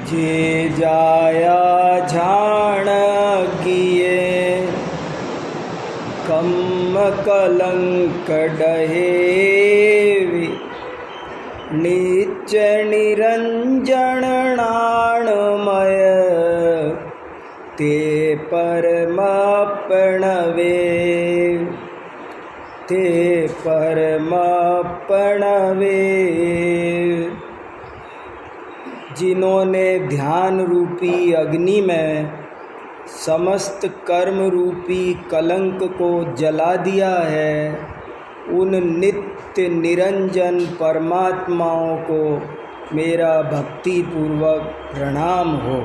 जे जाया झाण किए कम कलंक डहेवि नित्य निरंजन नाणमय ते परमापणवे ते परमापणवे। जिन्होंने ध्यान रूपी अग्नि में समस्त कर्म रूपी कलंक को जला दिया है, उन नित्य निरंजन परमात्माओं को मेरा भक्ति पूर्वक प्रणाम हो।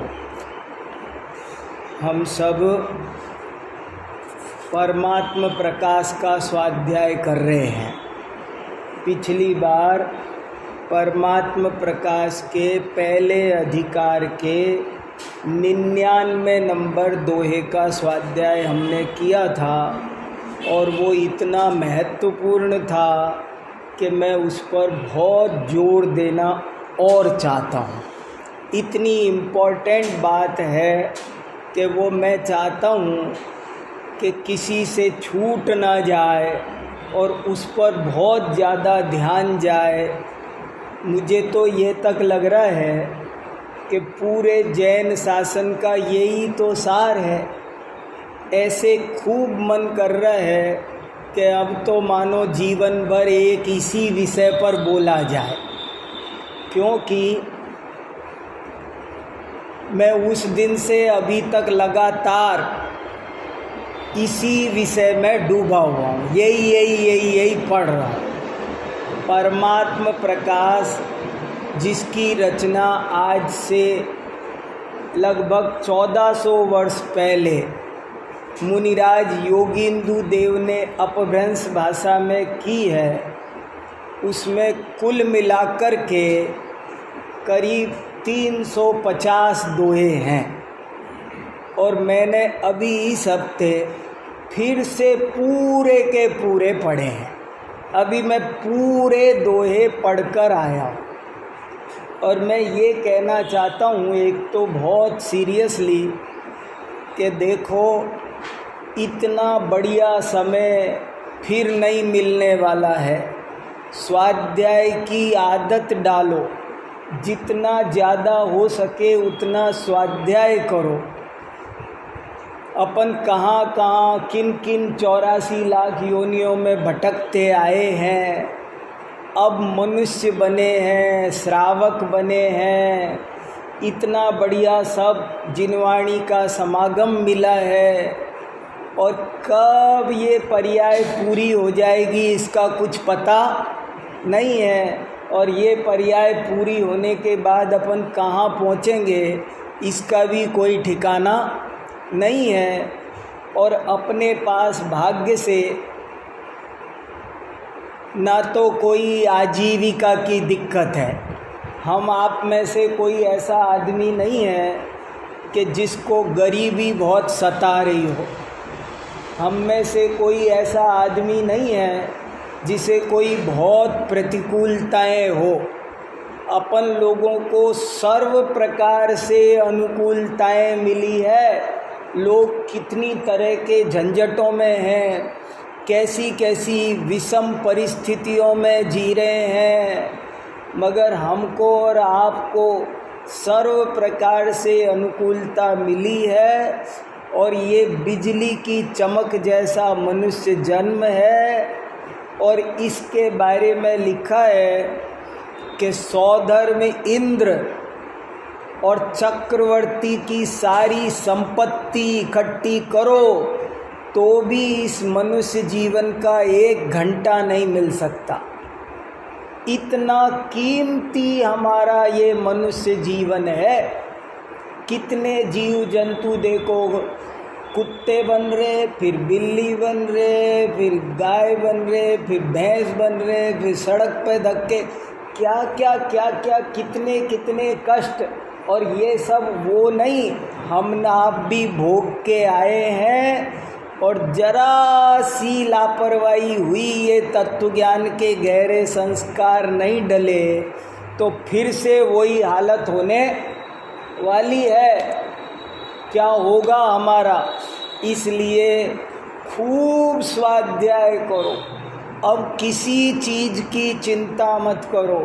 हम सब परमात्म प्रकाश का स्वाध्याय कर रहे हैं। पिछली बार परमात्म प्रकाश के पहले अधिकार के 99 नंबर दोहे का स्वाध्याय हमने किया था और वो इतना महत्वपूर्ण था कि मैं उस पर बहुत जोर देना और चाहता हूँ। इतनी इम्पोर्टेंट बात है कि वो मैं चाहता हूँ कि किसी से छूट ना जाए और उस पर बहुत ज़्यादा ध्यान जाए। मुझे तो ये तक लग रहा है कि पूरे जैन शासन का यही तो सार है। ऐसे खूब मन कर रहा है कि अब तो मानो जीवन भर एक इसी विषय पर बोला जाए, क्योंकि मैं उस दिन से अभी तक लगातार इसी विषय में डूबा हुआ हूँ। यही पढ़ रहा हूँ। परमात्म प्रकाश जिसकी रचना आज से लगभग 1400 वर्ष पहले मुनिराज योगींद्र देव ने अपभ्रंश भाषा में की है, उसमें कुल मिलाकर के करीब 350 दोहे हैं। और मैंने अभी इस हफ्ते फिर से पूरे के पूरे पढ़े हैं। अभी मैं पूरे दोहे पढ़कर आया हूँ और मैं ये कहना चाहता हूँ, एक तो बहुत सीरियसली, कि देखो इतना बढ़िया समय फिर नहीं मिलने वाला है। स्वाध्याय की आदत डालो, जितना ज़्यादा हो सके उतना स्वाध्याय करो। अपन कहाँ कहाँ किन किन 84 लाख योनियों में भटकते आए हैं, अब मनुष्य बने हैं, श्रावक बने हैं। इतना बढ़िया सब जिनवाणी का समागम मिला है और कब ये पर्याय पूरी हो जाएगी इसका कुछ पता नहीं है। और ये पर्याय पूरी होने के बाद अपन कहाँ पहुँचेंगे इसका भी कोई ठिकाना नहीं है। और अपने पास भाग्य से ना तो कोई आजीविका की दिक्कत है। हम आप में से कोई ऐसा आदमी नहीं है कि जिसको गरीबी बहुत सता रही हो। हम में से कोई ऐसा आदमी नहीं है जिसे कोई बहुत प्रतिकूलताएं हो। अपन लोगों को सर्व प्रकार से अनुकूलताएं मिली है। लोग कितनी तरह के झंझटों में हैं, कैसी कैसी विषम परिस्थितियों में जी रहे हैं, मगर हमको और आपको सर्व प्रकार से अनुकूलता मिली है। और ये बिजली की चमक जैसा मनुष्य जन्म है। और इसके बारे में लिखा है कि सौधर में इंद्र और चक्रवर्ती की सारी संपत्ति इकट्ठी करो तो भी इस मनुष्य जीवन का 1 घंटा नहीं मिल सकता। इतना कीमती हमारा ये मनुष्य जीवन है। कितने जीव जंतु देखो, कुत्ते बन रहे, फिर बिल्ली बन रहे, फिर गाय बन रहे, फिर भैंस बन रहे, फिर सड़क पे धक्के, क्या क्या कितने कितने कष्ट। और ये सब वो नहीं, हम आप भी भोग के आए हैं। और जरा सी लापरवाही हुई, ये तत्व ज्ञान के गहरे संस्कार नहीं डले तो फिर से वही हालत होने वाली है, क्या होगा हमारा। इसलिए खूब स्वाध्याय करो। अब किसी चीज़ की चिंता मत करो,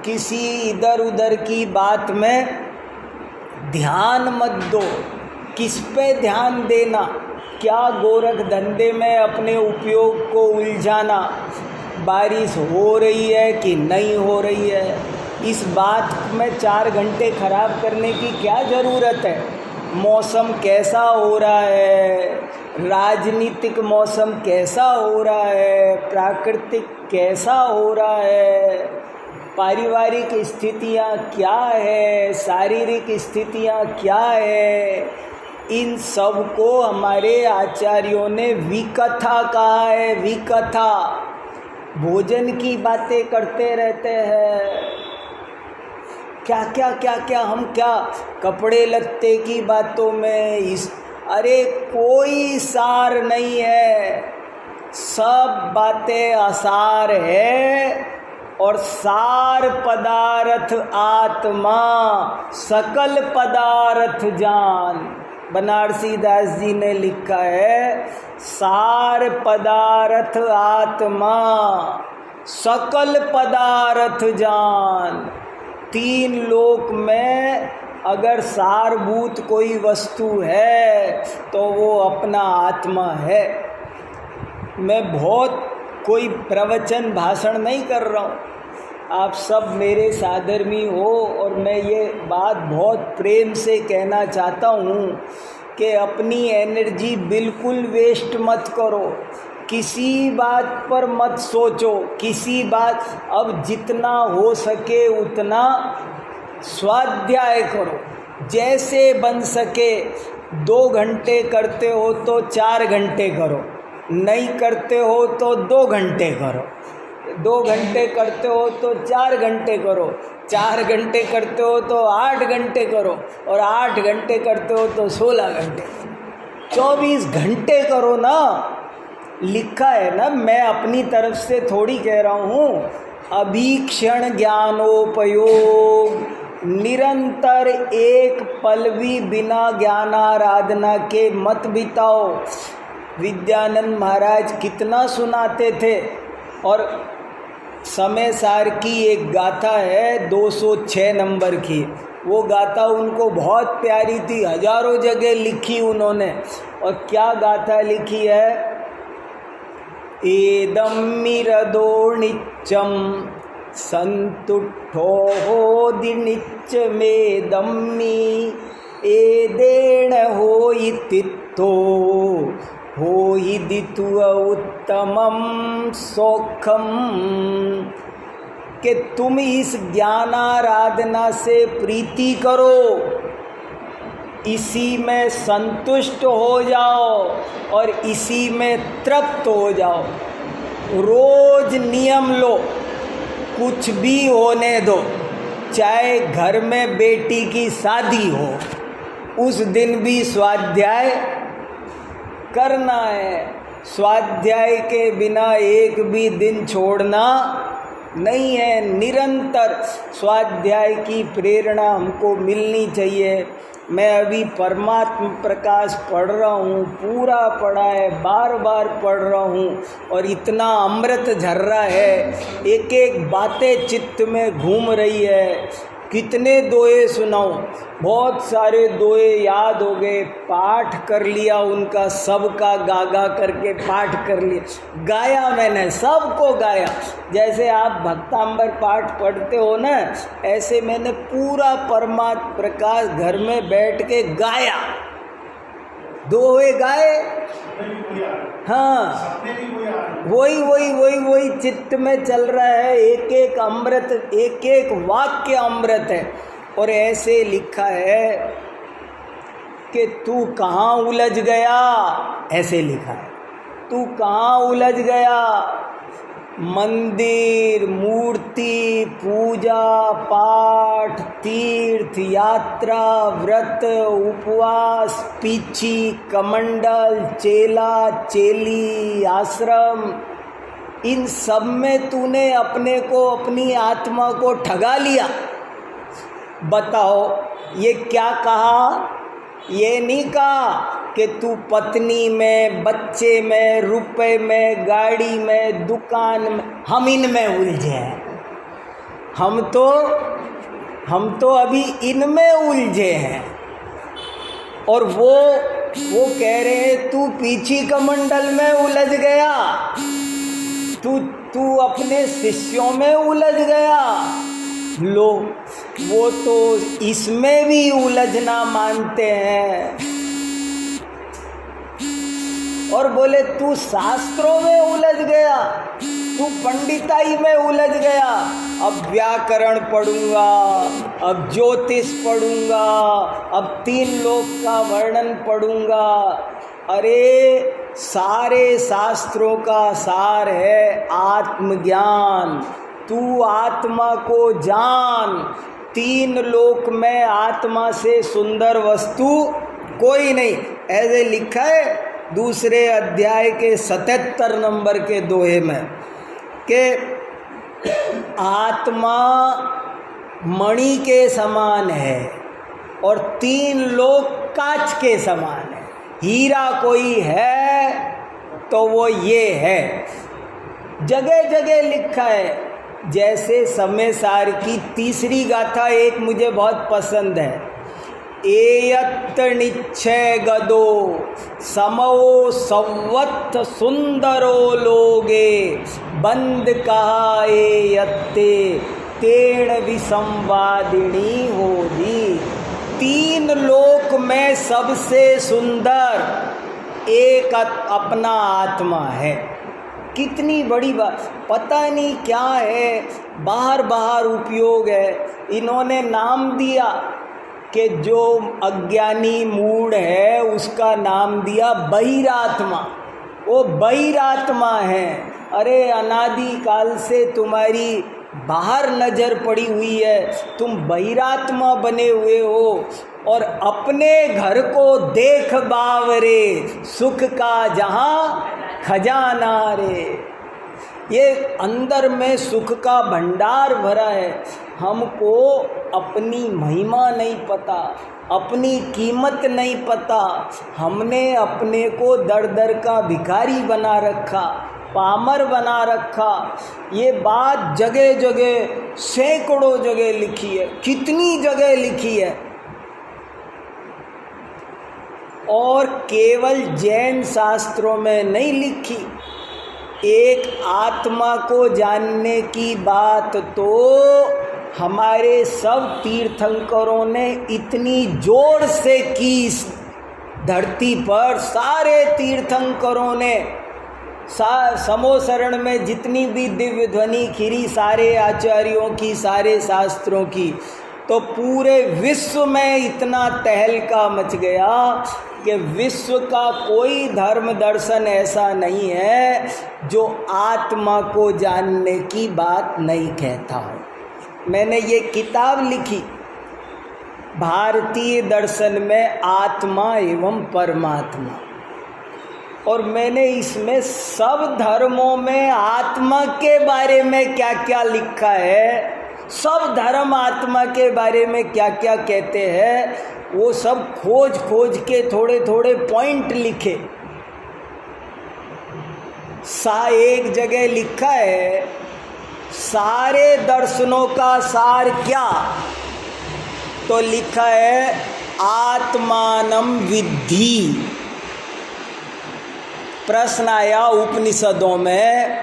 किसी इधर उधर की बात में ध्यान मत दो। किस पे ध्यान देना, क्या गोरख धंधे में अपने उपयोग को उलझाना, बारिश हो रही है कि नहीं हो रही है, इस बात में 4 घंटे खराब करने की क्या ज़रूरत है। मौसम कैसा हो रहा है, राजनीतिक मौसम कैसा हो रहा है, प्राकृतिक कैसा हो रहा है, पारिवारिक स्थितियाँ क्या है, शारीरिक स्थितियाँ क्या है, इन सब को हमारे आचार्यों ने विकथा कहा है। विकथा, भोजन की बातें करते रहते हैं, क्या क्या क्या क्या, हम क्या कपड़े लत्ते की बातों में अरे कोई सार नहीं है, सब बातें असार है। और सार पदार्थ आत्मा, सकल पदार्थ जान। बनारसी दास जी ने लिखा है, सार पदार्थ आत्मा, सकल पदार्थ जान। 3 लोक में अगर सारभूत कोई वस्तु है तो वो अपना आत्मा है। मैं बहुत कोई प्रवचन भाषण नहीं कर रहा हूँ, आप सब मेरे साधर्मी हो, और मैं ये बात बहुत प्रेम से कहना चाहता हूँ कि अपनी एनर्जी बिल्कुल वेस्ट मत करो, किसी बात पर मत सोचो, किसी बात, अब जितना हो सके उतना स्वाध्याय करो, जैसे बन सके। 2 घंटे करते हो तो 4 घंटे करो, नहीं करते हो तो 2 घंटे करो, 2 घंटे करते हो तो 4 घंटे करो, 4 घंटे करते हो तो 8 घंटे करो, और 8 घंटे करते हो तो 16 घंटे, 24 घंटे करो ना। लिखा है ना, मैं अपनी तरफ से थोड़ी कह रहा हूँ। अभीक्षण ज्ञानोपयोग, निरंतर एक पल भी बिना ज्ञानाराधना के मत बिताओ। विद्यानंद महाराज कितना सुनाते थे। और समय सार की एक गाथा है 206 नंबर की, वो गाथा उनको बहुत प्यारी थी, हजारों जगह लिखी उन्होंने। और क्या गाथा लिखी है, एदम मिरदो निच्चम संतुष्टो होदिनिच्च मेदम्मी एदेण होइतित्तो होइदितु उत्तमम सौखम। कि तुम इस ज्ञानाराधना से प्रीति करो, इसी में संतुष्ट हो जाओ और इसी में तृप्त हो जाओ। रोज नियम लो, कुछ भी होने दो, चाहे घर में बेटी की शादी हो, उस दिन भी स्वाध्याय करना है। स्वाध्याय के बिना एक भी दिन छोड़ना नहीं है। निरंतर स्वाध्याय की प्रेरणा हमको मिलनी चाहिए। मैं अभी परमात्म प्रकाश पढ़ रहा हूँ, पूरा पढ़ा है, बार बार पढ़ रहा हूँ, और इतना अमृत झर रहा है, एक एक बातें चित्त में घूम रही है। कितने दोहे सुनाऊं, बहुत सारे दोहे याद हो गए, पाठ कर लिया उनका, सबका गा गा करके पाठ कर लिया, गाया मैंने, सबको गाया। जैसे आप भक्तांबर पाठ पढ़ते हो ना, ऐसे मैंने पूरा परमात्म प्रकाश घर में बैठ के गाया, दोहे गाए। हाँ, वही चित्त में चल रहा है। एक एक अमृत, एक एक वाक्य अमृत है। और ऐसे लिखा है कि तू कहाँ उलझ गया, ऐसे लिखा है, तू कहाँ उलझ गया। मंदिर, मूर्ति, पूजा पाठ, तीर्थ यात्रा, व्रत, उपवास, पीछी, कमंडल, चेला चेली, आश्रम, इन सब में तूने अपने को, अपनी आत्मा को ठगा लिया। बताओ ये क्या कहा? ये नहीं कहा कि तू पत्नी में, बच्चे में, रुपए में, गाड़ी में, दुकान में, हम इनमें उलझे हैं। हम तो अभी इनमें उलझे हैं। और वो कह रहे हैं तू पीछी कमंडल में उलझ गया, तू अपने शिष्यों में उलझ गया। लो, वो तो इसमें भी उलझना मानते हैं और बोले तू शास्त्रों में उलझ गया, तू पंडिताई में उलझ गया। अब व्याकरण पढ़ूंगा, अब ज्योतिष पढ़ूंगा, अब 3 लोक का वर्णन पढ़ूंगा। अरे सारे शास्त्रों का सार है आत्मज्ञान। तू आत्मा को जान। 3 लोक में आत्मा से सुंदर वस्तु कोई नहीं। ऐसे लिखा है 2 अध्याय के 77 नंबर के दोहे में कि आत्मा मणि के समान है और 3 लोक कांच के समान है। हीरा कोई है तो वो ये है। जगह जगह लिखा है। जैसे समय सार की तीसरी गाथा एक मुझे बहुत पसंद है। एयत निश्चय गदो समो संवत्त सुंदरो लोगे बंद कहा एयत्ते तेण विसंवादिनी होगी। 3 लोक में सबसे सुंदर एक अपना आत्मा है। कितनी बड़ी बात, पता नहीं क्या है, बाहर उपयोग है। इन्होंने नाम दिया कि जो अज्ञानी मूढ़ है उसका नाम दिया बहिरात्मा। वो बहिरात्मा है। अरे अनादि काल से तुम्हारी बाहर नज़र पड़ी हुई है, तुम बहिरात्मा बने हुए हो और अपने घर को देख बावरे सुख का जहाँ खजाना रे। ये अंदर में सुख का भंडार भरा है। हमको अपनी महिमा नहीं पता, अपनी कीमत नहीं पता। हमने अपने को दर दर का भिखारी बना रखा, पामर बना रखा। ये बात जगह जगह सैकड़ों जगह लिखी है, कितनी जगह लिखी है। और केवल जैन शास्त्रों में नहीं लिखी। एक आत्मा को जानने की बात तो हमारे सब तीर्थंकरों ने इतनी जोर से की इस धरती पर। सारे तीर्थंकरों ने समोसरण में जितनी भी दिव्य ध्वनि खिरी, सारे आचार्यों की, सारे शास्त्रों की, तो पूरे विश्व में इतना तहलका मच गया कि विश्व का कोई धर्म दर्शन ऐसा नहीं है जो आत्मा को जानने की बात नहीं कहता हो। मैंने ये किताब लिखी, भारतीय दर्शन में आत्मा एवं परमात्मा, और मैंने इसमें सब धर्मों में आत्मा के बारे में क्या क्या लिखा है, सब धर्म आत्मा के बारे में क्या क्या कहते हैं, वो सब खोज खोज के थोड़े थोड़े पॉइंट लिखे। एक जगह लिखा है सारे दर्शनों का सार क्या, तो लिखा है आत्मानं विद्धि। प्रश्न आया उपनिषदों में,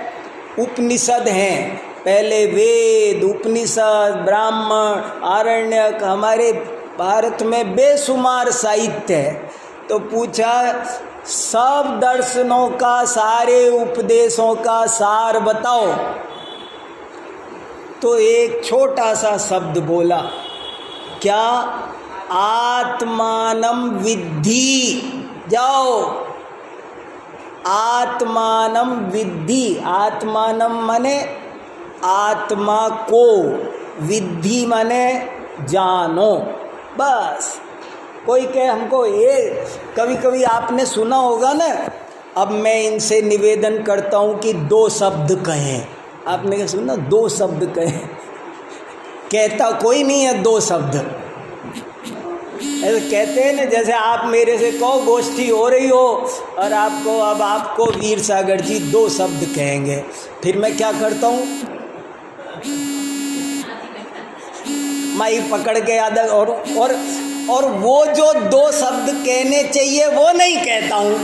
उपनिषद हैं, पहले वेद, उपनिषद, ब्राह्मण, आरण्यक, हमारे भारत में बेशुमार साहित्य है। तो पूछा सब दर्शनों का, सारे उपदेशों का सार बताओ। तो एक छोटा सा शब्द बोला, क्या? आत्मानं विद्धि। जाओ, आत्मानं विद्धि। आत्मानं माने आत्मा को, विद्धि माने जानो। बस। कोई कहे हमको ये, कभी कभी आपने सुना होगा ना, अब मैं इनसे निवेदन करता हूँ कि 2 शब्द कहें। आपने क्या सुना? 2 शब्द कहें। कहता कोई नहीं है 2 शब्द। ऐसे कहते हैं ना, जैसे आप मेरे से कहो गोष्ठी हो रही हो और आपको वीर सागर जी 2 शब्द कहेंगे, फिर मैं क्या करता हूँ, माइक पकड़ के याद और वो जो 2 शब्द कहने चाहिए वो नहीं कहता हूँ।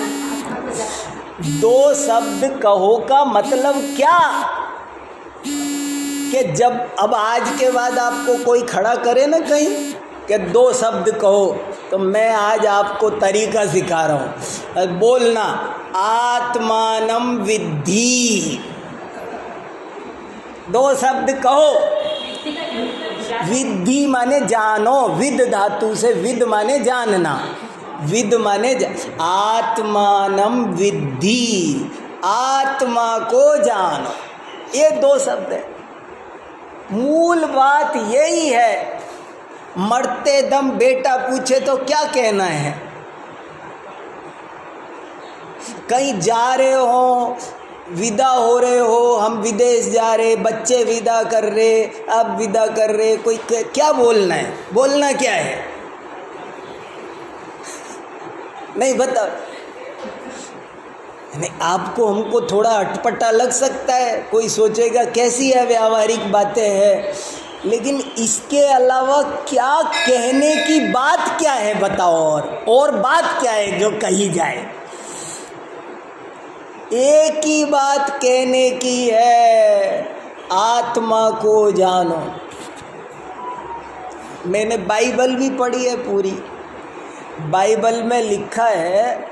2 शब्द कहो का मतलब क्या, कि जब अब आज के बाद आपको कोई खड़ा करे ना कहीं कि 2 शब्द कहो, तो मैं आज आपको तरीका सिखा रहा हूँ। बोलना आत्मानं विद्धि, 2 शब्द कहो। विद्धि माने जानो, विद धातु से विद माने जानना, विद माने आत्मानं विद्धि, आत्मा को जानो, ये 2 शब्द है। मूल बात यही है। मरते दम बेटा पूछे तो क्या कहना है, कहीं जा रहे हो, विदा हो रहे हो, हम विदेश जा रहे, बच्चे विदा कर रहे, अब विदा कर रहे, कोई क्या बोलना है, बोलना क्या है, नहीं बता। नहीं, आपको हमको थोड़ा अटपटा लग सकता है, कोई सोचेगा कैसी है व्यावहारिक बातें हैं, लेकिन इसके अलावा क्या कहने की बात क्या है बताओ, और बात क्या है जो कही जाए। एक ही बात कहने की है, आत्मा को जानो। मैंने बाइबल भी पढ़ी है पूरी, बाइबल में लिखा है,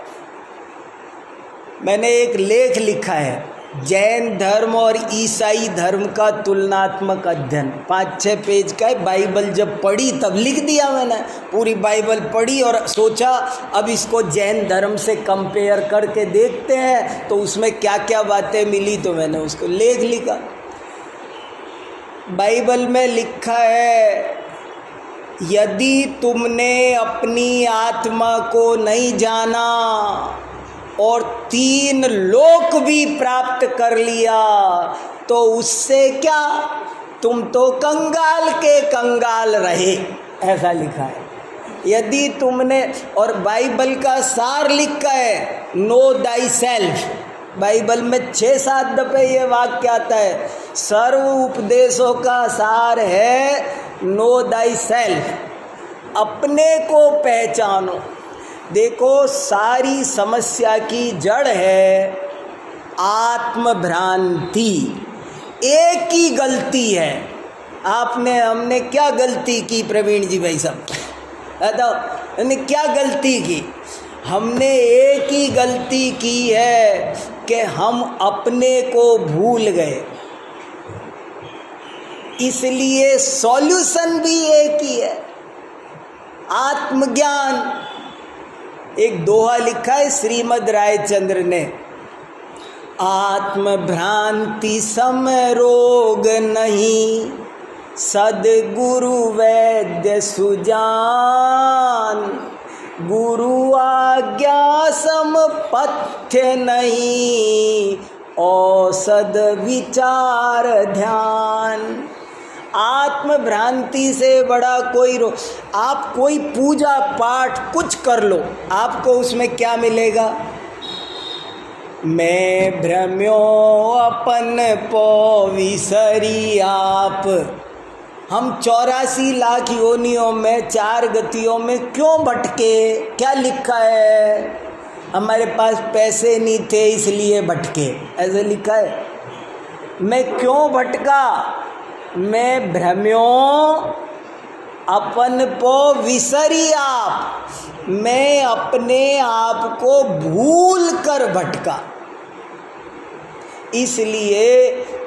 मैंने एक लेख लिखा है, जैन धर्म और ईसाई धर्म का तुलनात्मक अध्ययन, 5-6 पेज का है। बाइबल जब पढ़ी तब लिख दिया मैंने, पूरी बाइबल पढ़ी और सोचा अब इसको जैन धर्म से कंपेयर करके देखते हैं तो उसमें क्या क्या बातें मिली, तो मैंने उसको लेख लिखा। बाइबल में लिखा है, यदि तुमने अपनी आत्मा को नहीं जाना और 3 लोक भी प्राप्त कर लिया तो उससे क्या, तुम तो कंगाल के कंगाल रहे, ऐसा लिखा है। यदि तुमने, और बाइबल का सार लिखा है, नो दाई सेल्फ। बाइबल में 6-7 दफे ये वाक्य आता है, सर्व उपदेशों का सार है नो दाई सेल्फ, अपने को पहचानो। देखो, सारी समस्या की जड़ है आत्मभ्रांति। एक ही गलती है, हमने क्या गलती की प्रवीण जी भाई साहब, बताओ हमने क्या गलती की। हमने एक ही गलती की है कि हम अपने को भूल गए, इसलिए सॉल्यूशन भी एक ही है, आत्मज्ञान। एक दोहा लिखा है श्रीमद् रायचंद्र ने, आत्मभ्रांति सम रोग नहीं, सद्गुरु वैद्य सुजान, गुरु आज्ञा सम पथ्य नहीं, औषध विचार ध्यान। आत्मभ्रांति से बड़ा कोई आप कोई पूजा पाठ कुछ कर लो, आपको उसमें क्या मिलेगा, मैं भ्रम्यो अपन पो विसरी आप। हम 84 लाख योनियों में 4 गतियों में क्यों भटके, क्या लिखा है, हमारे पास पैसे नहीं थे इसलिए भटके, ऐसे लिखा है। मैं क्यों भटका, मैं भ्रम्यो अपन पो विसरी आप, मैं अपने आप को भूल कर भटका। इसलिए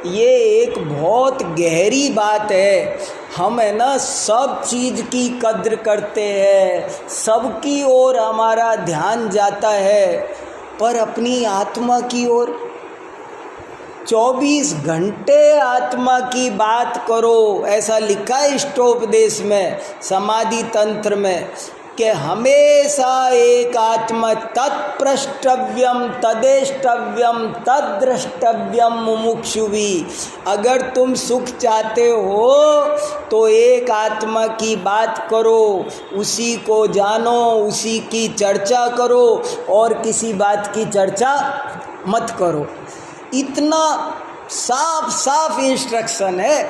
ये एक बहुत गहरी बात है। हम है ना सब चीज़ की कद्र करते हैं, सबकी ओर हमारा ध्यान जाता है, पर अपनी आत्मा की ओर 24 घंटे आत्मा की बात करो, ऐसा लिखा है इष्टोपदेश में, समाधि तंत्र में। कि हमेशा एक आत्मा तत्प्रष्टव्यम तदेष्टव्यम तद्द्रष्टव्यम मुमुक्षुभि। अगर तुम सुख चाहते हो तो एक आत्मा की बात करो, उसी को जानो, उसी की चर्चा करो और किसी बात की चर्चा मत करो। इतना साफ साफ इंस्ट्रक्शन है।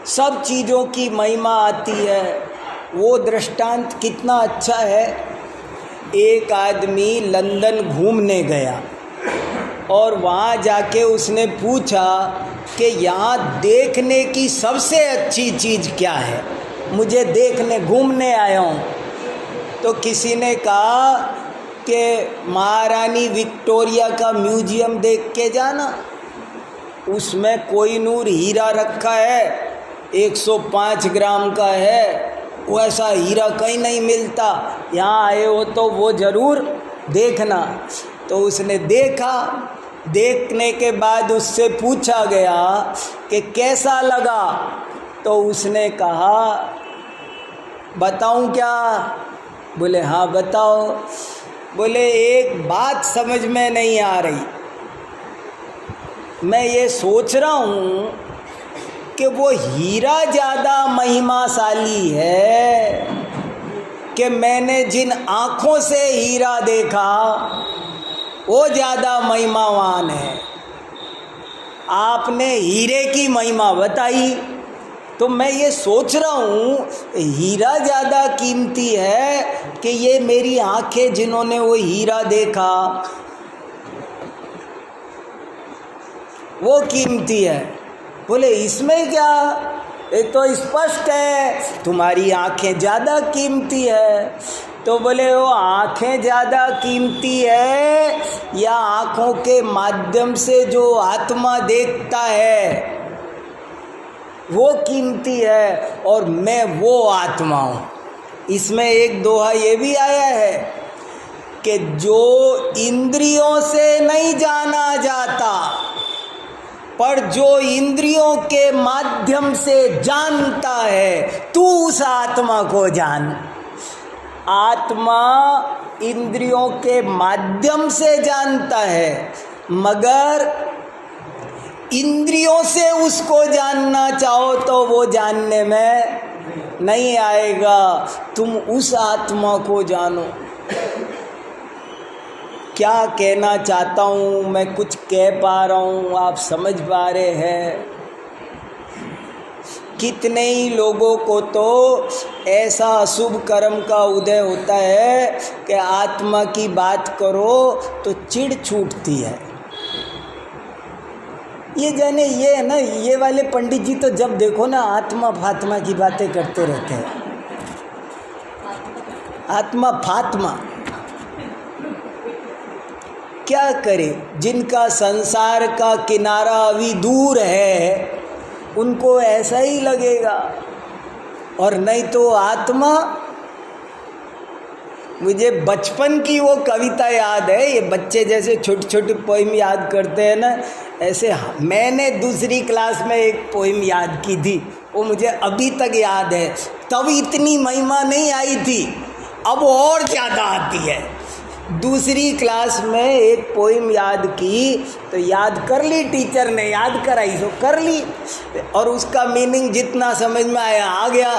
सब चीज़ों की महिमा आती है। वो दृष्टांत कितना अच्छा है। एक आदमी लंदन घूमने गया और वहाँ जाके उसने पूछा कि यहाँ देखने की सबसे अच्छी चीज़ क्या है, मुझे देखने घूमने आया हूँ। तो किसी ने कहा कि महारानी विक्टोरिया का म्यूजियम देख के जाना, उसमें कोहिनूर हीरा रखा है, 105 ग्राम का है, वैसा हीरा कहीं नहीं मिलता, यहाँ आए हो तो वो ज़रूर देखना। तो उसने देखा। देखने के बाद उससे पूछा गया कि कैसा लगा, तो उसने कहा बताऊं क्या? बोले हाँ बताओ। बोले एक बात समझ में नहीं आ रही, मैं ये सोच रहा हूँ कि वो हीरा ज़्यादा महिमाशाली है कि मैंने जिन आँखों से हीरा देखा वो ज़्यादा महिमावान है। आपने हीरे की महिमा बताई तो मैं ये सोच रहा हूँ हीरा ज़्यादा कीमती है कि ये मेरी आँखें जिन्होंने वो हीरा देखा वो कीमती है। बोले इसमें क्या, ये तो स्पष्ट है तुम्हारी आँखें ज़्यादा कीमती है। तो बोले वो आँखें ज़्यादा कीमती है या आँखों के माध्यम से जो आत्मा देखता है वो कीमती है, और मैं वो आत्मा हूँ। इसमें एक दोहा ये भी आया है कि जो इंद्रियों से नहीं जाना जाता पर जो इंद्रियों के माध्यम से जानता है, तू उस आत्मा को जान। आत्मा इंद्रियों के माध्यम से जानता है, मगर इंद्रियों से उसको जानना चाहो तो वो जानने में नहीं आएगा। तुम उस आत्मा को जानो। क्या कहना चाहता हूँ मैं, कुछ कह पा रहा हूँ, आप समझ पा रहे हैं? कितने ही लोगों को तो ऐसा अशुभ कर्म का उदय होता है कि आत्मा की बात करो तो चिढ़ छूटती है। ये जाने ये है ना, ये वाले पंडित जी तो जब देखो ना आत्मा फात्मा की बातें करते रहते हैं। आत्मा फात्मा क्या करे, जिनका संसार का किनारा अभी दूर है उनको ऐसा ही लगेगा, और नहीं तो आत्मा। मुझे बचपन की वो कविता याद है, ये बच्चे जैसे छोटी छोटी पोइम याद करते हैं ना, ऐसे मैंने दूसरी क्लास में एक पोइम याद की थी, वो मुझे अभी तक याद है। तब इतनी महिमा नहीं आई थी, अब और ज़्यादा आती है। दूसरी क्लास में एक पोइम याद की तो याद कर ली, टीचर ने याद कराई तो कर ली, और उसका मीनिंग जितना समझ में आया आ गया।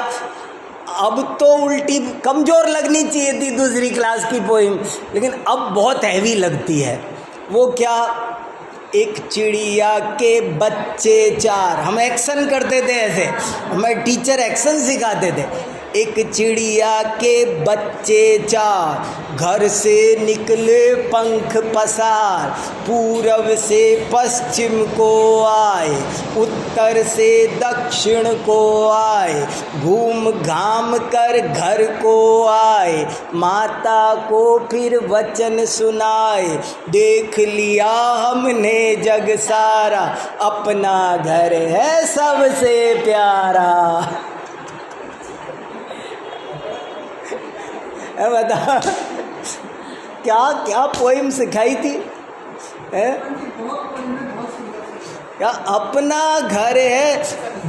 अब तो उल्टी कमज़ोर लगनी चाहिए थी दूसरी क्लास की पोइम, लेकिन अब बहुत हैवी लगती है। वो क्या, एक चिड़िया के बच्चे चार, हम एक्शन करते थे ऐसे, हमें टीचर एक्शन सिखाते थे। एक चिड़िया के बच्चे चार, घर से निकले पंख पसार, पूरब से पश्चिम को आए, उत्तर से दक्षिण को आए, घूम घाम कर घर को आए, माता को फिर वचन सुनाए, देख लिया हमने जग सारा, अपना घर है सबसे प्यारा। बता क्या क्या पोइम सिखाई थी है? क्या अपना घर है,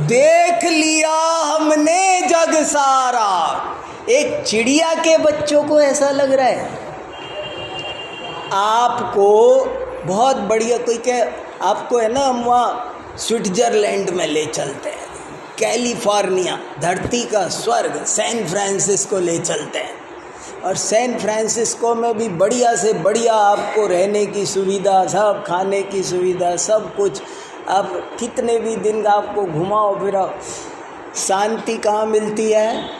देख लिया हमने जग सारा। एक चिड़िया के बच्चों को ऐसा लग रहा है। आपको बहुत बढ़िया कोई कहे आपको है ना, हम वहाँ स्विट्ज़रलैंड में ले चलते हैं, कैलिफोर्निया धरती का स्वर्ग, सैन फ्रांसिस्को ले चलते हैं, और सैन फ्रांसिस्को में भी बढ़िया से बढ़िया आपको रहने की सुविधा, सब खाने की सुविधा, सब कुछ। आप कितने भी दिन आपको घुमाओ फिराओ, शांति कहाँ मिलती है?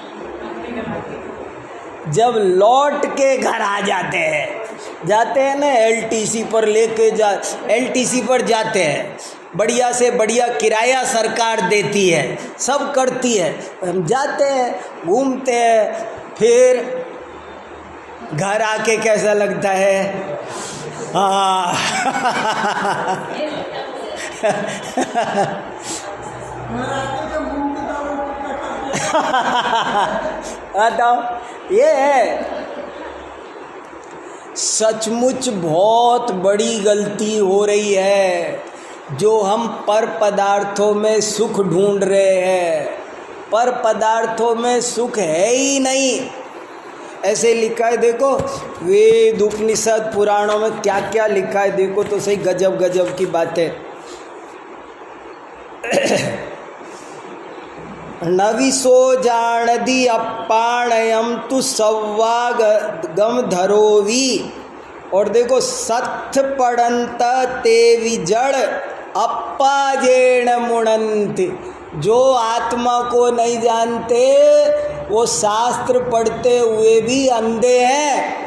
जब लौट के घर आ जाते हैं ना, एलटीसी पर एलटीसी पर जाते हैं, बढ़िया से बढ़िया किराया सरकार देती है, सब करती है, हम जाते हैं, घूमते हैं, फिर घर आके कैसा लगता है? हाँ बताओ, ये है सचमुच बहुत बड़ी गलती हो रही है जो हम पर पदार्थों में सुख ढूंढ रहे हैं। पर पदार्थों में सुख है ही नहीं। ऐसे लिखा है, देखो वेद उपनिषद पुराणों में क्या क्या लिखा है, देखो तो सही, गजब गजब की बातें। नविसो जानदी अपाणयम तु सव्वागम धरोवी। और देखो सत्थ पड़ंत ते विजड़ अप्पाजेण मुणंति। जो आत्मा को नहीं जानते वो शास्त्र पढ़ते हुए भी अंधे हैं,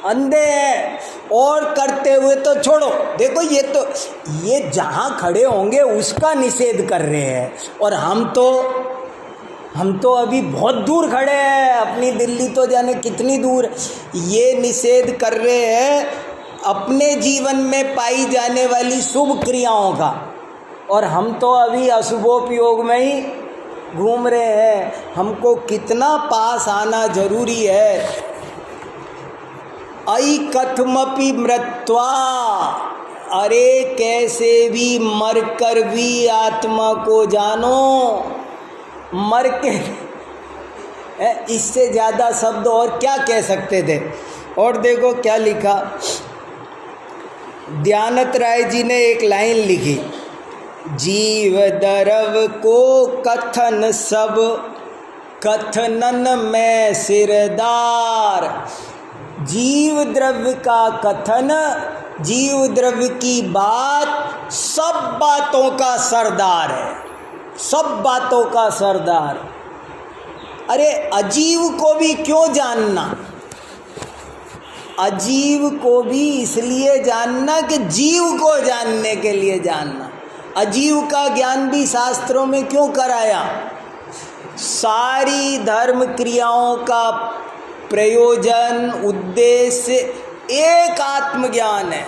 अंधे हैं, और करते हुए तो छोड़ो। देखो ये जहाँ खड़े होंगे उसका निषेध कर रहे हैं, और हम तो अभी बहुत दूर खड़े हैं, अपनी दिल्ली तो जाने कितनी दूर। ये निषेध कर रहे हैं अपने जीवन में पाई जाने वाली शुभ क्रियाओं का, और हम तो अभी अशुभोपयोग में ही घूम रहे हैं। हमको कितना पास आना जरूरी है। आई कथमपि मृत्वा, अरे कैसे भी मरकर भी आत्मा को जानो। मर के इससे ज़्यादा शब्द और क्या कह सकते थे। और देखो क्या लिखा, दयानंद राय जी ने एक लाइन लिखी, जीव दरव को कथन सब कथनन में सिरदार। जीव द्रव्य का कथन, जीव द्रव्य की बात सब बातों का सरदार है, सब बातों का सरदार। अरे अजीव को भी क्यों जानना? अजीव को भी इसलिए जानना कि जीव को जानने के लिए जानना। अजीव का ज्ञान भी शास्त्रों में क्यों कराया? सारी धर्म क्रियाओं का प्रयोजन, उद्देश्य एक आत्मज्ञान है।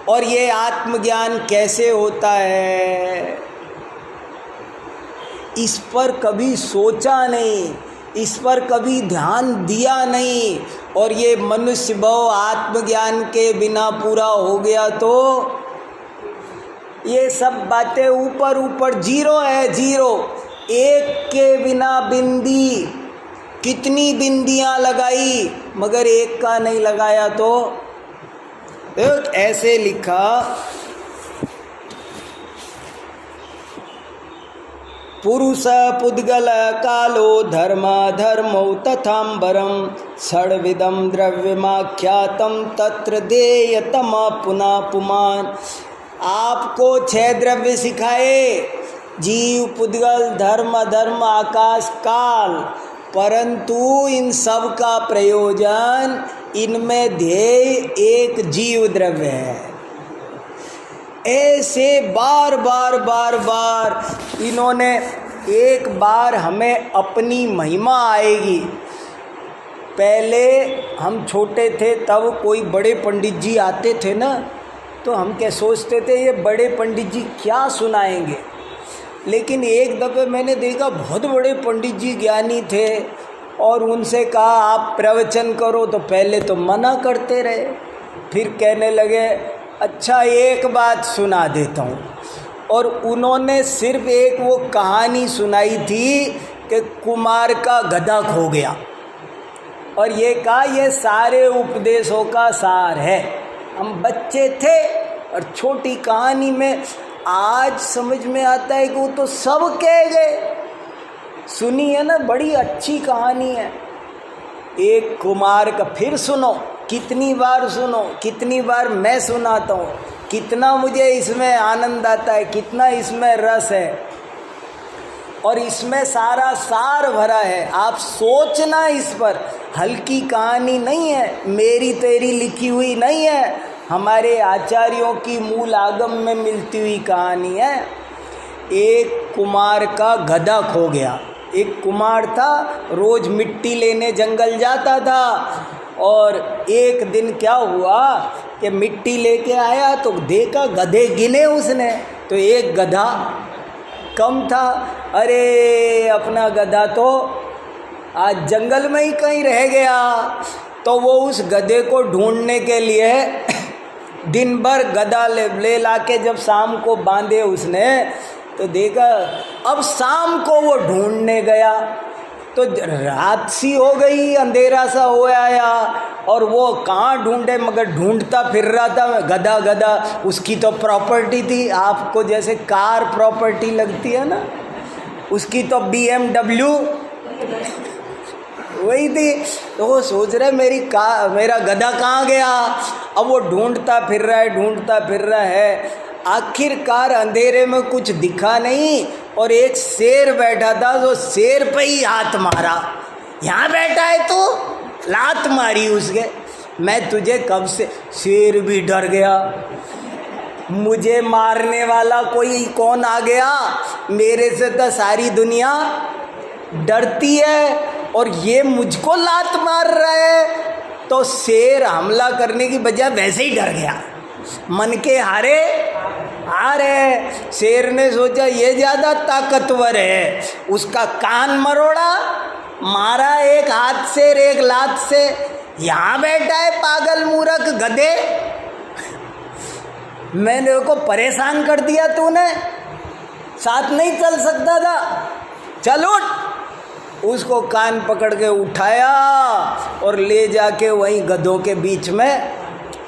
और ये आत्मज्ञान कैसे होता है, इस पर कभी सोचा नहीं, इस पर कभी ध्यान दिया नहीं। और ये मनुष्य भाव आत्मज्ञान के बिना पूरा हो गया तो ये सब बातें ऊपर ऊपर, जीरो है, जीरो। एक के बिना बिंदी, कितनी बिंदियां लगाई मगर एक का नहीं लगाया। तो ऐसे लिखा, पुरुष पुद्गल कालो धर्म धर्मौ तथांबरम षड्विधम द्रव्यमाख्यातम तत्र देयतम पुनः पुमान। आपको 6 द्रव्य सिखाए, जीव, पुद्गल, धर्म, अधर्म, आकाश, काल, परंतु इन सब का प्रयोजन, इनमें ध्येय एक जीव द्रव्य है। ऐसे बार बार बार बार इन्होंने, एक बार हमें अपनी महिमा आएगी। पहले हम छोटे थे तब कोई बड़े पंडित जी आते थे ना, तो हम क्या सोचते थे ये बड़े पंडित जी क्या सुनाएंगे। लेकिन एक दफ़े मैंने देखा बहुत बड़े पंडित जी ज्ञानी थे, और उनसे कहा आप प्रवचन करो, तो पहले तो मना करते रहे, फिर कहने लगे अच्छा एक बात सुना देता हूँ। और उन्होंने सिर्फ एक वो कहानी सुनाई थी कि कुमार का गधा खो गया, और ये कहा ये सारे उपदेशों का सार है। हम बच्चे थे और छोटी कहानी में आज समझ में आता है कि वो तो सब कह गए। सुनी है ना, बड़ी अच्छी कहानी है। एक कुमार का, फिर सुनो, कितनी बार सुनो, कितनी बार मैं सुनाता हूँ, कितना मुझे इसमें आनंद आता है, कितना इसमें रस है, और इसमें सारा सार भरा है। आप सोचना इस पर, हल्की कहानी नहीं है, मेरी तेरी लिखी हुई नहीं है, हमारे आचार्यों की मूल आगम में मिलती हुई कहानी है। एक कुमार का गधा खो गया। एक कुमार था, रोज मिट्टी लेने जंगल जाता था, और एक दिन क्या हुआ कि मिट्टी लेके आया तो देखा गधे गिने उसने, तो एक गधा कम था। अरे अपना गधा तो आज जंगल में ही कहीं रह गया। तो वो उस गधे को ढूंढने के लिए दिन भर गधा ले लाके जब शाम को बांधे उसने, तो देखा, अब शाम को वो ढूंढने गया तो रात सी हो गई, अंधेरा सा हो आया, और वो कहाँ ढूंढे, मगर ढूंढता फिर रहा था गधा। गधा उसकी तो प्रॉपर्टी थी, आपको जैसे कार प्रॉपर्टी लगती है ना, उसकी तो BMW वही थी। तो वो सोच रहे मेरा गधा कहाँ गया। अब वो ढूंढता फिर रहा है, ढूंढता फिर रहा है, आखिरकार अंधेरे में कुछ दिखा नहीं, और एक शेर बैठा था, तो शेर पे ही हाथ मारा। यहाँ बैठा है तू, लात मारी उसके, मैं तुझे कब से। शेर भी डर गया, मुझे मारने वाला कोई कौन आ गया, मेरे से तो सारी दुनिया डरती है, और ये मुझको लात मार रहा है। तो शेर हमला करने की बजाय वैसे ही डर गया, मन के हारे हार है। शेर ने सोचा ये ज़्यादा ताकतवर है, उसका कान मरोड़ा, मारा एक हाथ से एक लात से। यहाँ बैठा है पागल मूर्ख गधे, मैंने को परेशान कर दिया तूने, साथ नहीं चल सकता था, चल उठ। उसको कान पकड़ के उठाया और ले जाके वहीं गधों के बीच में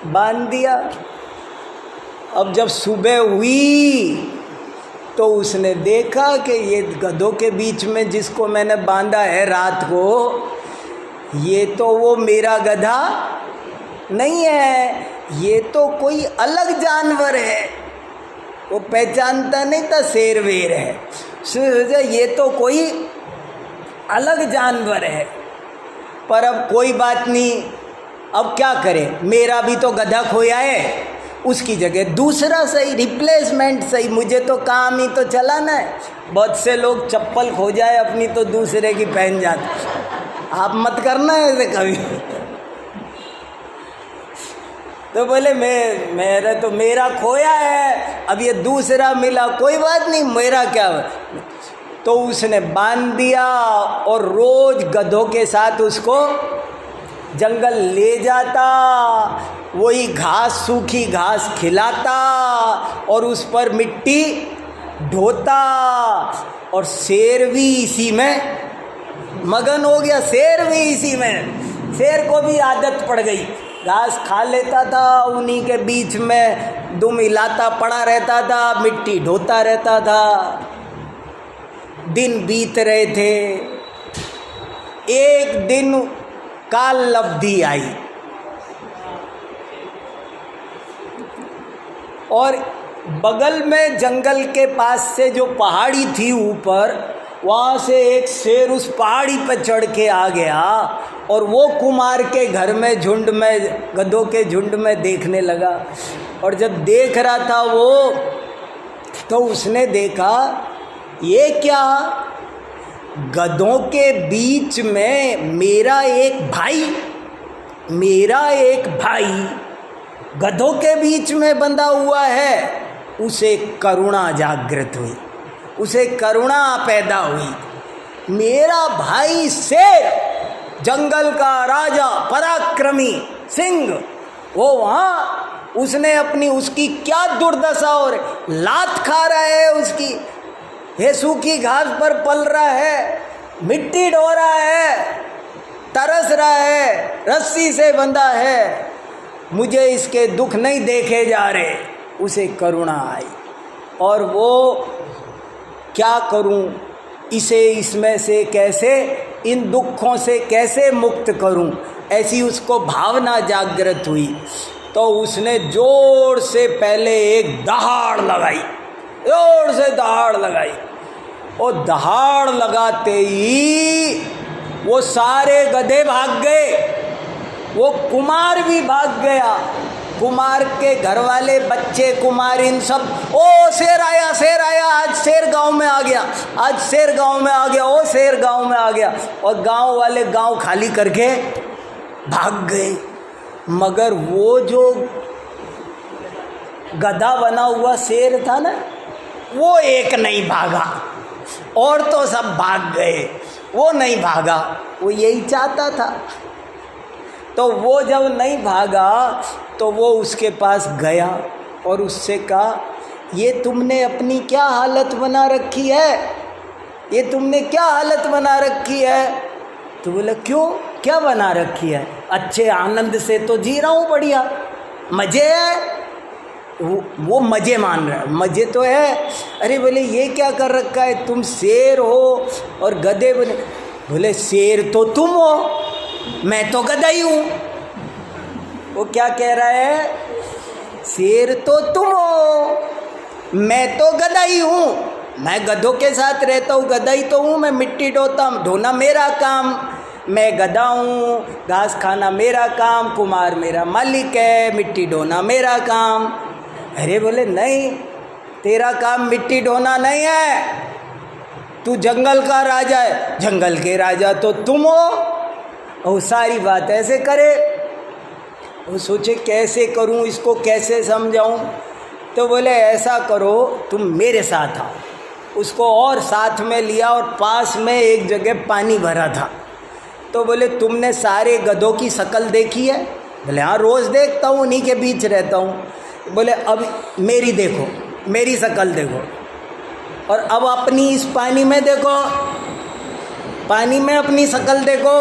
बांध दिया। अब जब सुबह हुई तो उसने देखा कि ये गधों के बीच में जिसको मैंने बांधा है रात को, ये तो वो मेरा गधा नहीं है, ये तो कोई अलग जानवर है। वो पहचानता नहीं था शेर वेर है, सोचा ये तो कोई अलग जानवर है। पर अब कोई बात नहीं, अब क्या करें, मेरा भी तो गधा खोया है, उसकी जगह दूसरा सही, रिप्लेसमेंट सही, मुझे तो काम ही तो चलाना है। बहुत से लोग चप्पल खो जाए अपनी तो दूसरे की पहन जाते, आप मत करना ऐसे कभी। तो बोले मेरा खोया है, अब ये दूसरा मिला, कोई बात नहीं, मेरा क्या। तो उसने बांध दिया और रोज गधों के साथ उसको जंगल ले जाता, वही घास, सूखी घास खिलाता और उस पर मिट्टी ढोता। और शेर भी इसी में मगन हो गया, शेर भी इसी में, शेर को भी आदत पड़ गई, घास खा लेता था, उन्हीं के बीच में दुम हिलाता पड़ा रहता था, मिट्टी ढोता रहता था। दिन बीत रहे थे, एक दिन काल लब्धि आई और बगल में जंगल के पास से जो पहाड़ी थी ऊपर, वहाँ से एक शेर उस पहाड़ी पर चढ़ के आ गया और वो कुमार के घर में झुंड में, गधों के झुंड में देखने लगा। और जब देख रहा था वो, तो उसने देखा ये क्या, गधों के बीच में मेरा एक भाई गधों के बीच में बंधा हुआ है। उसे करुणा जागृत हुई, उसे करुणा पैदा हुई। मेरा भाई शेर, जंगल का राजा, पराक्रमी सिंह, वो वहाँ उसने अपनी, उसकी क्या दुर्दशा और लात खा रहा है, उसकी ये सूखी घास पर पल रहा है, मिट्टी ढो रहा है, तरस रहा है, रस्सी से बंधा है, मुझे इसके दुख नहीं देखे जा रहे। उसे करुणा आई और वो क्या करूं, इसे इसमें से कैसे, इन दुखों से कैसे मुक्त करूं, ऐसी उसको भावना जागृत हुई। तो उसने जोर से पहले एक दहाड़ लगाई, जोर से दहाड़ लगाई। और दहाड़ लगाते ही वो सारे गधे भाग गए, वो कुमार भी भाग गया। कुमार के घर वाले बच्चे, कुमार, इन सब, ओ शेर आया, शेर आया, आज शेर गांव में आ गया, आज शेर गांव में आ गया, ओ शेर गांव में आ गया। और गांव वाले गांव खाली करके भाग गए। मगर वो जो गधा बना हुआ शेर था ना, वो एक नहीं भागा, और तो सब भाग गए, वो नहीं भागा। वो यही चाहता था। तो वो जब नहीं भागा तो वो उसके पास गया और उससे कहा, ये तुमने अपनी क्या हालत बना रखी है, ये तुमने क्या हालत बना रखी है। तो बोला, क्यों, क्या बना रखी है? अच्छे आनंद से तो जी रहा हूँ, बढ़िया मज़े है। वो मज़े मान रहा है, मज़े तो है। अरे बोले, ये क्या कर रखा है, तुम शेर हो और गधे बने। बोले, शेर तो तुम हो, मैं तो गधा ही हूँ। वो क्या कह रहा है, शेर तो तुम हो, मैं तो गधा ही हूँ, मैं गधों के साथ रहता हूँ, गधा ही तो हूँ, मैं मिट्टी ढोना मेरा काम, मैं गधा हूँ, घास खाना मेरा काम, कुमार मेरा मालिक है, मिट्टी ढोना मेरा काम। अरे बोले, नहीं, तेरा काम मिट्टी ढोना नहीं है, तू जंगल का राजा है, जंगल के राजा तो तुम हो। और सारी बात ऐसे करे। वो सोचे कैसे करूं, इसको कैसे समझाऊं। तो बोले, ऐसा करो, तुम मेरे साथ आओ। उसको और साथ में लिया और पास में एक जगह पानी भरा था। तो बोले, तुमने सारे गधों की शक्ल देखी है? बोले, हाँ, रोज़ देखता हूँ, उन्हीं के बीच रहता हूँ। बोले, अब मेरी देखो, मेरी शक्ल देखो, और अब अपनी इस पानी में देखो, पानी में अपनी शक्ल देखो।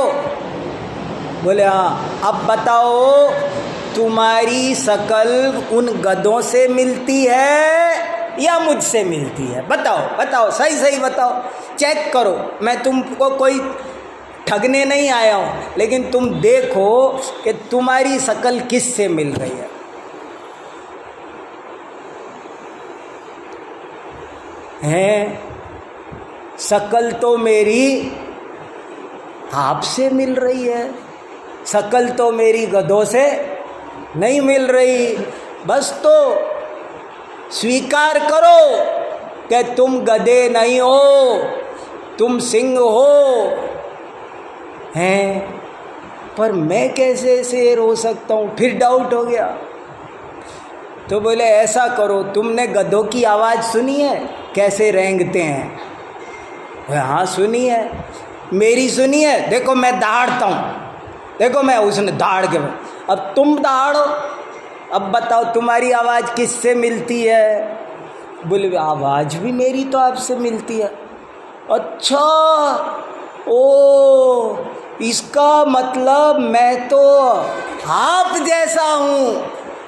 बोले, हाँ, अब बताओ, तुम्हारी शक्ल उन गधों से मिलती है या मुझसे मिलती है? बताओ, बताओ, सही सही बताओ, चेक करो। मैं तुमको कोई ठगने नहीं आया हूँ, लेकिन तुम देखो कि तुम्हारी शक्ल किससे मिल रही है। हैं, शक्ल तो मेरी आपसे मिल रही है, शक्ल तो मेरी गधों से नहीं मिल रही। बस तो स्वीकार करो कि तुम गधे नहीं हो, तुम सिंह हो। हैं, पर मैं कैसे शेर हो सकता हूँ? फिर डाउट हो गया। तो बोले, ऐसा करो, तुमने गधों की आवाज़ सुनी है कैसे रेंगते हैं? हाँ, सुनी है। मेरी सुनी है? देखो मैं दहाड़ता हूँ, देखो मैं, उसने दहाड़ के। अब तुम दहाड़ो, अब बताओ तुम्हारी आवाज़ किससे मिलती है? बोले, आवाज़ भी मेरी तो आपसे मिलती है। अच्छा, ओ, इसका मतलब मैं तो आप जैसा हूँ,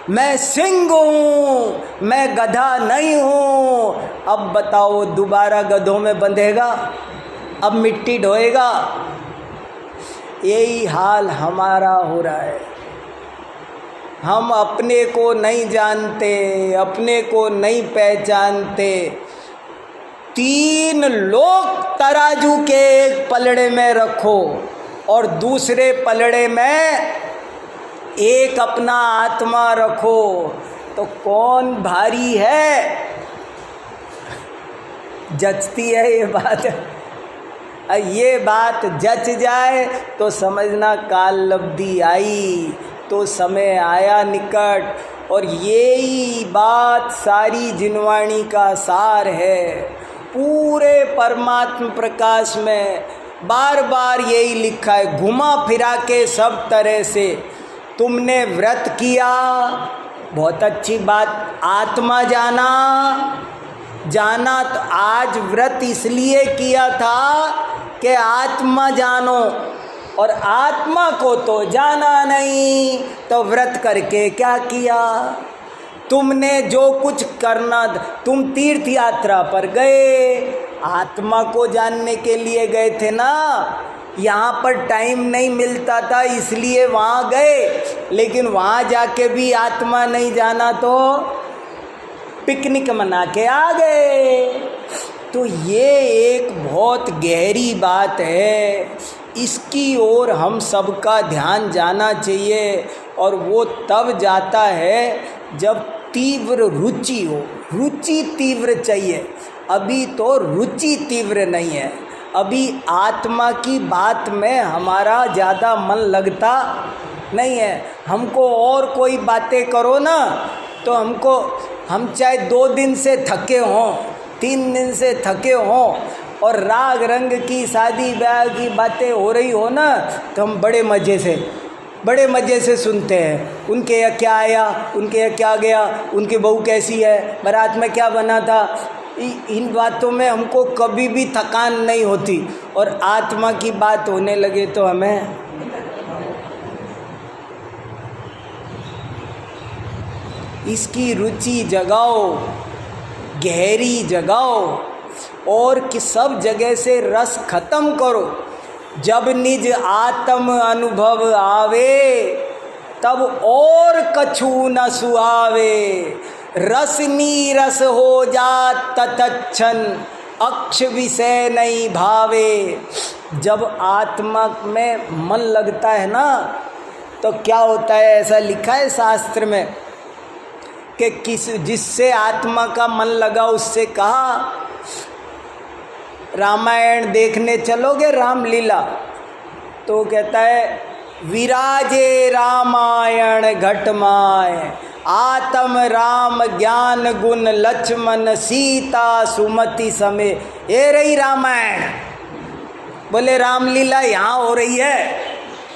मैं सिंह हूँ, मैं गधा नहीं हूँ। अब बताओ, दोबारा गधों में बंधेगा? अब मिट्टी ढोएगा? यही हाल हमारा हो रहा है। हम अपने को नहीं जानते, अपने को नहीं पहचानते। 3 लोग तराजू के एक पलड़े में रखो और दूसरे पलड़े में एक अपना आत्मा रखो, तो कौन भारी है? जचती है ये बात? ये बात जच जाए तो समझना काल लब्धि आई, तो समय आया निकट। और यही बात सारी जिनवाणी का सार है। पूरे परमात्म प्रकाश में बार बार यही लिखा है, घुमा फिरा के सब तरह से। तुमने व्रत किया, बहुत अच्छी बात, आत्मा जाना तो आज व्रत इसलिए किया था कि आत्मा जानो, और आत्मा को तो जाना नहीं, तो व्रत करके क्या किया? तुमने जो कुछ करना, तुम तीर्थ यात्रा पर गए, आत्मा को जानने के लिए गए थे ना। यहाँ पर टाइम नहीं मिलता था इसलिए वहाँ गए, लेकिन वहाँ जाके भी आत्मा नहीं जाना तो पिकनिक मना के आ गए। तो ये एक बहुत गहरी बात है, इसकी ओर हम सबका ध्यान जाना चाहिए। और वो तब जाता है जब तीव्र रुचि हो। रुचि तीव्र चाहिए, अभी तो रुचि तीव्र नहीं है, अभी आत्मा की बात में हमारा ज़्यादा मन लगता नहीं है। हमको और कोई बातें करो ना, तो हम चाहे 2 दिन से थके हों, 3 दिन से थके हों, और राग रंग की शादी ब्याह की बातें हो रही हो ना, तो हम बड़े मज़े से सुनते हैं। उनके यहाँ क्या आया, उनके यहाँ क्या गया, उनकी बहू कैसी है, बारात में क्या बना था, इन बातों में हमको कभी भी थकान नहीं होती। और आत्मा की बात होने लगे तो हमें इसकी रुचि जगाओ, गहरी जगाओ, और कि सब जगह से रस खत्म करो। जब निज आत्म अनुभव आवे, तब और कछु न सुहावे। रस नीरस हो जात तत्क्षण, अक्ष विषय नहीं भावे। जब आत्मा में मन लगता है ना, तो क्या होता है, ऐसा लिखा है शास्त्र में कि जिससे आत्मा का मन लगा उससे कहा, रामायण देखने चलोगे रामलीला, तो कहता है विराजे रामायण घटमाय, आत्म राम ज्ञान गुण लक्ष्मण सीता सुमति समय। ये रही रामायण, बोले रामलीला यहाँ हो रही है,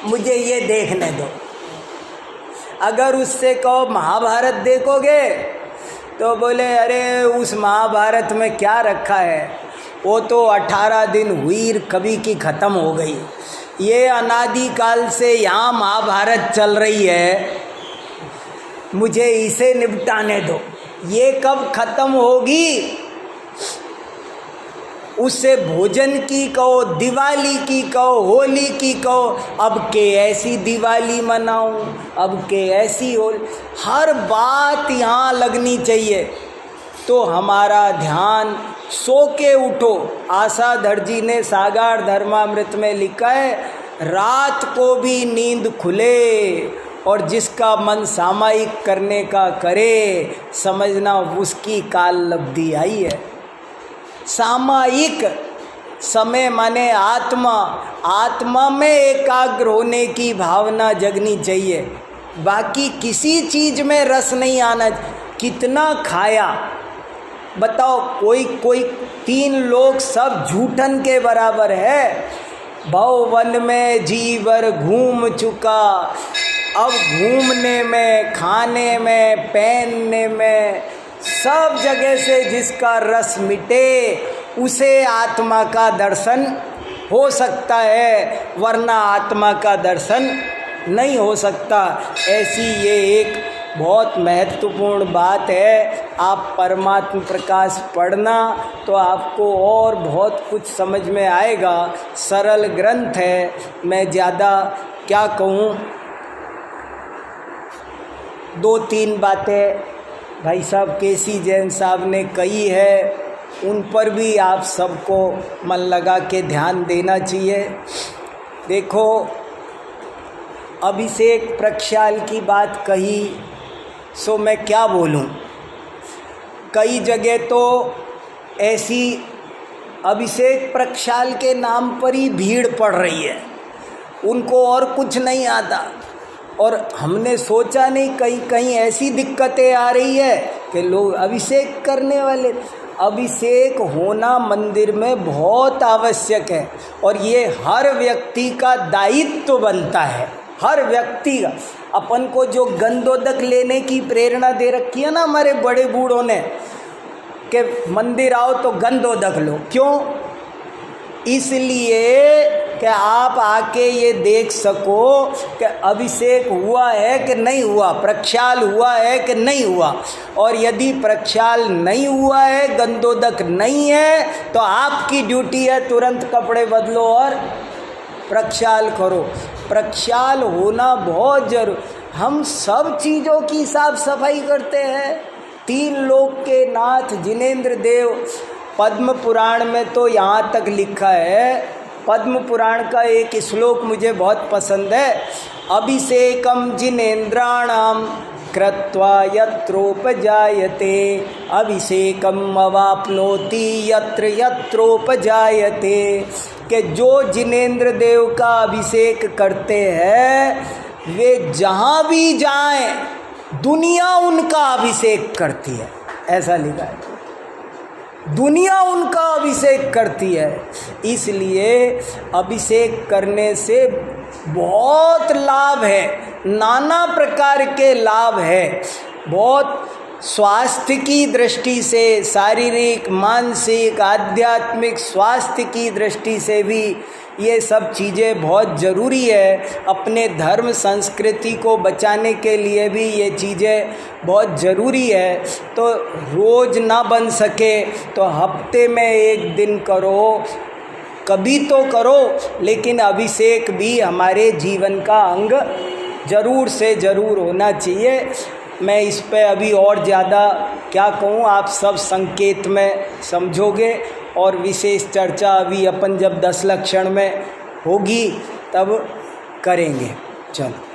मुझे ये देखने दो। अगर उससे कहो महाभारत देखोगे, तो बोले अरे उस महाभारत में क्या रखा है, वो तो 18 दिन हुई कभी की ख़त्म हो गई। ये अनादि काल से यहाँ महाभारत चल रही है, मुझे इसे निपटाने दो, ये कब ख़त्म होगी। उससे भोजन की कहो, दिवाली की कहो, होली की कहो, अब के ऐसी दिवाली मनाऊं, अब के ऐसी होली, हर बात यहाँ लगनी चाहिए। तो हमारा ध्यान, सो के उठो। आशाधर जी ने सागार धर्मामृत में लिखा है, रात को भी नींद खुले, और जिसका मन सामायिक करने का करे, समझना उसकी काल लब्धि आई है। सामायिक समय माने आत्मा में एकाग्र होने की भावना जगनी चाहिए। बाकी किसी चीज़ में रस नहीं आना। कितना खाया बताओ, कोई 3 लोग सब झूठन के बराबर है। भवन में जीवर घूम चुका, अब घूमने में, खाने में, पहनने में, सब जगह से जिसका रस मिटे उसे आत्मा का दर्शन हो सकता है, वरना आत्मा का दर्शन नहीं हो सकता। ऐसी ये एक बहुत महत्वपूर्ण बात है। आप परमात्म प्रकाश पढ़ना तो आपको और बहुत कुछ समझ में आएगा। सरल ग्रंथ है, मैं ज़्यादा क्या कहूँ, 2-3 बातें भाई साहब केसी जैन साहब ने कही है, उन पर भी आप सबको मन लगा के ध्यान देना चाहिए। देखो, अभिषेक प्रक्षाल की बात कही, सो मैं क्या बोलूं। कई जगह तो ऐसी अभिषेक प्रक्षाल के नाम पर ही भीड़ पड़ रही है, उनको और कुछ नहीं आता। और हमने सोचा नहीं, कहीं ऐसी दिक्कतें आ रही है कि लोग अभिषेक करने वाले, अभिषेक होना मंदिर में बहुत आवश्यक है। और ये हर व्यक्ति का दायित्व बनता है, हर व्यक्ति का। अपन को जो गंधोदक लेने की प्रेरणा दे रखी है ना हमारे बड़े बूढ़ों ने, कि मंदिर आओ तो गंधोदक लो। क्यों? इसलिए कि आप आके ये देख सको कि अभिषेक हुआ है कि नहीं हुआ, प्रक्षाल हुआ है कि नहीं हुआ। और यदि प्रक्षाल नहीं हुआ है, गंधोदक नहीं है, तो आपकी ड्यूटी है तुरंत कपड़े बदलो और प्रक्षाल करो। प्रक्षाल होना बहुत जरूर। हम सब चीज़ों की साफ सफाई करते हैं। 3 लोक के नाथ जिनेंद्र देव, पद्म पुराण में तो यहाँ तक लिखा है, पद्म पुराण का एक श्लोक मुझे बहुत पसंद है। अभिषेकम जिनेन्द्राणाम कृत्वा यत्रोपजायते, अभिषेकम अवाप्नोति यत्र यत्रोपजायते। कि जो जिनेंद्र देव का अभिषेक करते हैं वे जहाँ भी जाएं दुनिया उनका अभिषेक करती है, ऐसा लिखा है। दुनिया उनका अभिषेक करती है। इसलिए अभिषेक करने से बहुत लाभ है, नाना प्रकार के लाभ है। बहुत स्वास्थ्य की दृष्टि से, शारीरिक, मानसिक, आध्यात्मिक स्वास्थ्य की दृष्टि से भी ये सब चीज़ें बहुत ज़रूरी है। अपने धर्म संस्कृति को बचाने के लिए भी ये चीज़ें बहुत ज़रूरी है। तो रोज़ ना बन सके तो हफ्ते में 1 दिन करो, कभी तो करो, लेकिन अभिषेक भी हमारे जीवन का अंग ज़रूर से ज़रूर होना चाहिए। मैं इस पे अभी और ज़्यादा क्या कहूँ, आप सब संकेत में समझोगे। और विशेष चर्चा अभी अपन जब 10 लक्षण में होगी तब करेंगे। चलो।